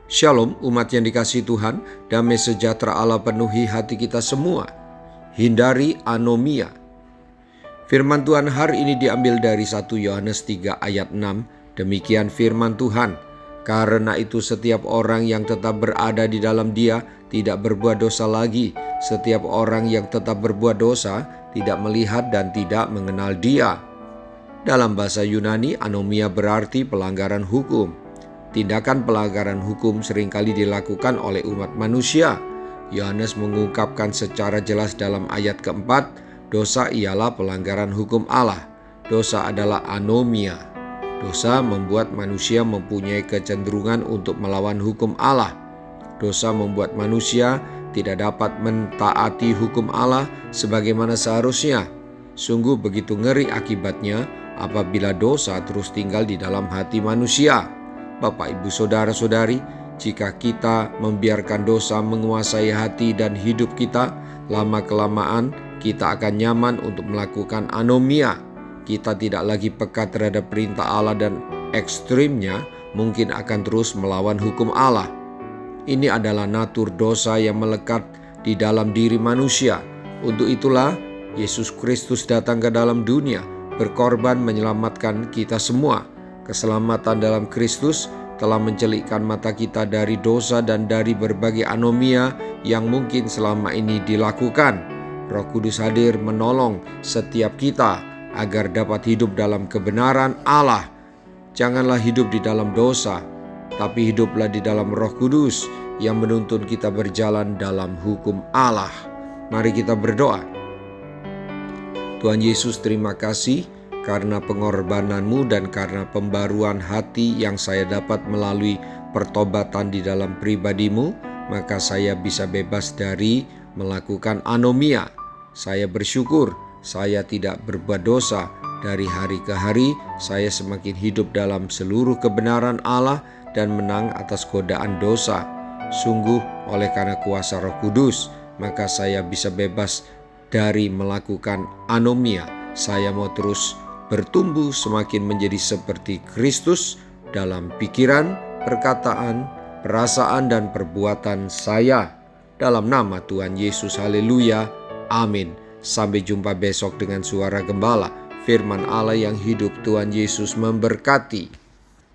Shalom umat yang dikasihi Tuhan, damai sejahtera Allah penuhi hati kita semua. Hindari anomia. Firman Tuhan hari ini diambil dari 1 Yohanes 3 ayat 6. Demikian firman Tuhan. Karena itu setiap orang yang tetap berada di dalam Dia tidak berbuat dosa lagi. Setiap orang yang tetap berbuat dosa tidak melihat dan tidak mengenal Dia. Dalam bahasa Yunani, anomia berarti pelanggaran hukum. Tindakan pelanggaran hukum seringkali dilakukan oleh umat manusia. Yohanes mengungkapkan secara jelas dalam ayat keempat, dosa ialah pelanggaran hukum Allah. Dosa adalah anomia. Dosa membuat manusia mempunyai kecenderungan untuk melawan hukum Allah. Dosa membuat manusia tidak dapat mentaati hukum Allah sebagaimana seharusnya. Sungguh begitu ngeri akibatnya apabila dosa terus tinggal di dalam hati manusia. Bapak, Ibu, Saudara-saudari, jika kita membiarkan dosa menguasai hati dan hidup kita, lama-kelamaan kita akan nyaman untuk melakukan anomia. Kita tidak lagi peka terhadap perintah Allah dan ekstrimnya mungkin akan terus melawan hukum Allah. Ini adalah natur dosa yang melekat di dalam diri manusia. Untuk itulah Yesus Kristus datang ke dalam dunia, berkorban menyelamatkan kita semua. Keselamatan dalam Kristus telah mencelikkan mata kita dari dosa dan dari berbagai anomia yang mungkin selama ini dilakukan. Roh Kudus hadir menolong setiap kita agar dapat hidup dalam kebenaran Allah. Janganlah hidup di dalam dosa, tapi hiduplah di dalam Roh Kudus yang menuntun kita berjalan dalam hukum Allah. Mari kita berdoa. Tuhan Yesus, terima kasih karena pengorbanan-Mu dan karena pembaruan hati yang saya dapat melalui pertobatan di dalam pribadi-Mu, maka saya bisa bebas dari melakukan anomia. Saya bersyukur saya tidak berbuat dosa. Dari hari ke hari saya semakin hidup dalam seluruh kebenaran Allah dan menang atas godaan dosa. Sungguh oleh karena kuasa Roh Kudus, maka saya bisa bebas dari melakukan anomia. Saya mau terus bertumbuh semakin menjadi seperti Kristus dalam pikiran, perkataan, perasaan, dan perbuatan saya. Dalam nama Tuhan Yesus, haleluya, amin. Sampai jumpa besok dengan suara gembala, firman Allah yang hidup. Tuhan Yesus memberkati.